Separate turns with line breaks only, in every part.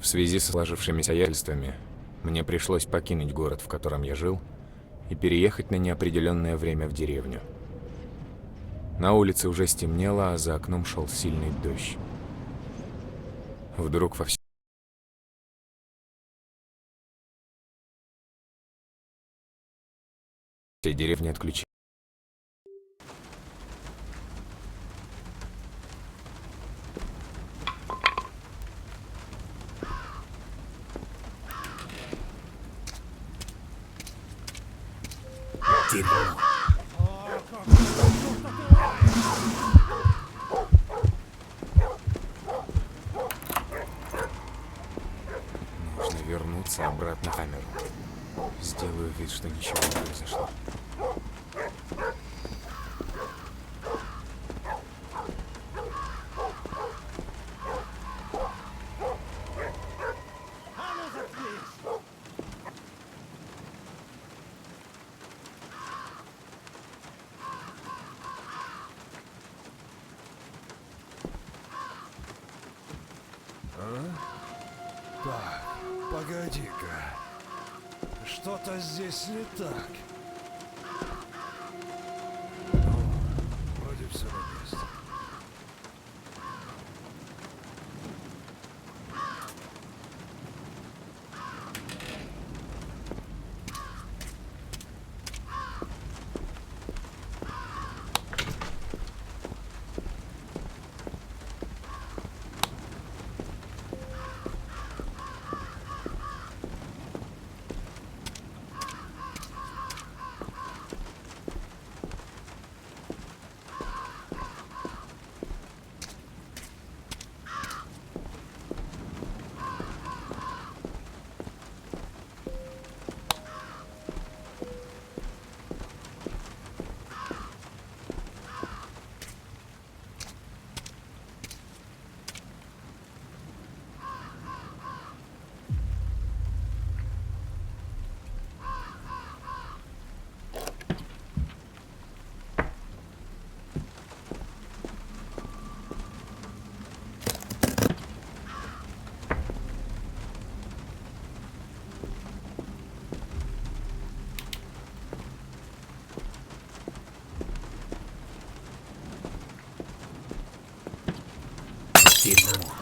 В связи с сложившимися обстоятельствами, мне пришлось покинуть город, в котором я жил, и переехать на неопределенное время в деревню. На улице уже стемнело, а за окном шел сильный дождь. Вдруг во всей деревне отключили.
Дерьмо.
Нужно вернуться обратно в камеру. Сделаю вид, что ничего не произошло.
Так, погоди-ка. Что-то здесь не так. Вроде все на месте. Дерьмо.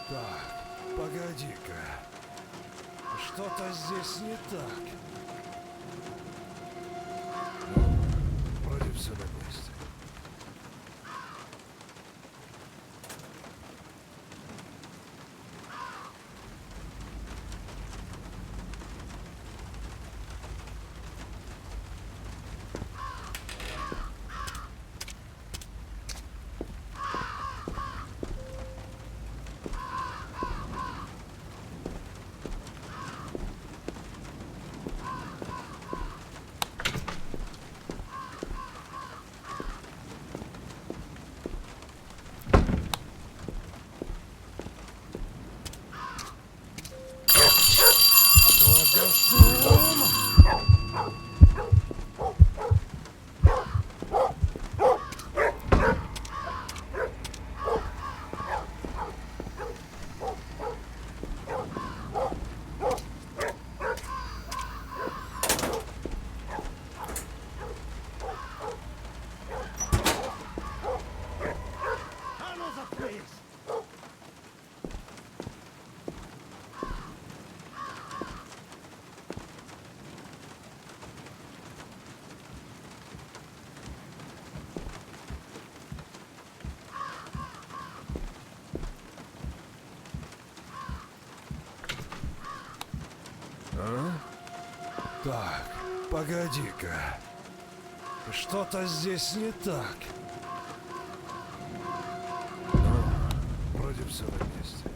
Так, погоди-ка. Что-то здесь не так. Вроде все на месте. Так, погоди-ка. Что-то здесь не так. Вроде все на месте.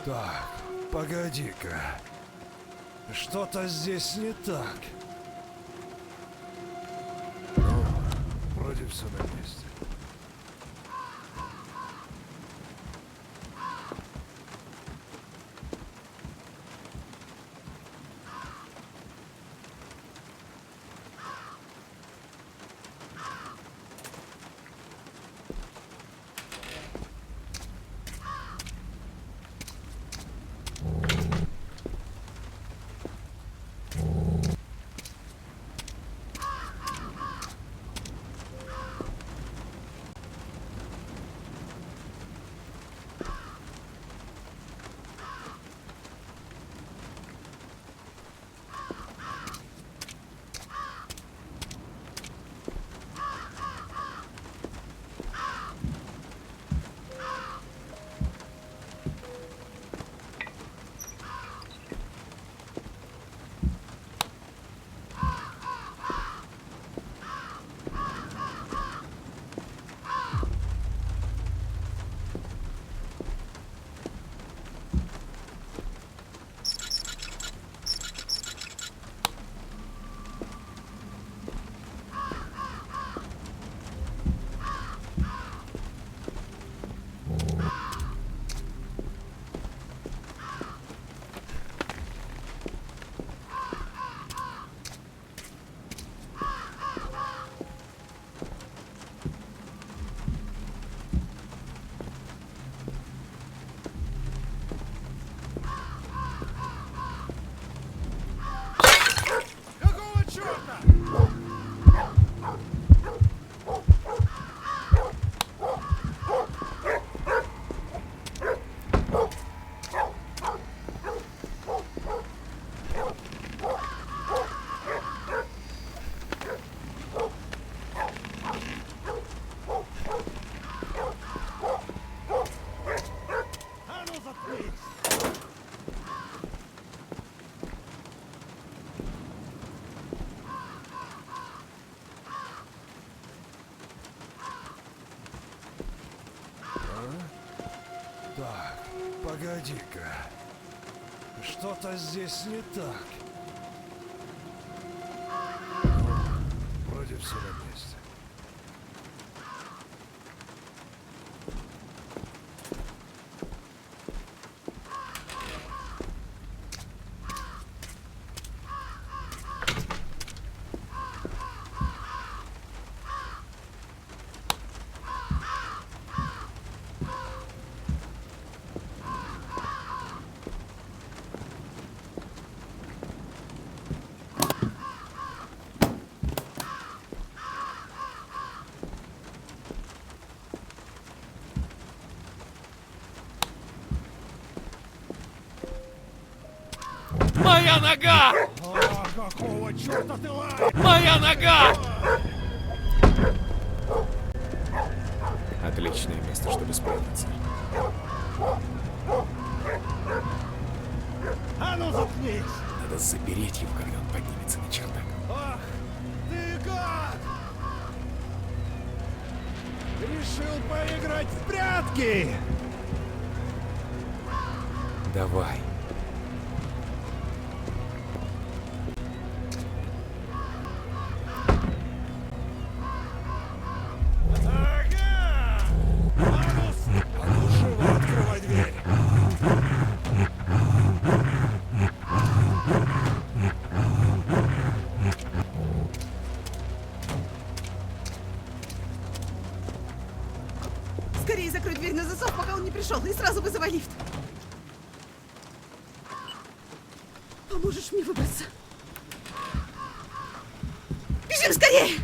Так, погоди-ка. Что-то здесь не так. Ну, вроде все на месте. Какого черта? А ну заткнись! Так, погоди-ка. Что-то здесь не так. Вроде все на месте.
Моя нога!
О, какого черта ты лаешь?
Моя нога! Отличное место, чтобы спрятаться.
А ну заткнись!
Надо запереть его, когда он поднимется на чердак.
Ах, ты гад! Решил поиграть в прятки!
Давай.
Ага! А ну живо открывай дверь!
Скорее закрой дверь на засов, пока он не пришел, и сразу вызывай лифт. Поможешь мне выбраться? Бежим скорее!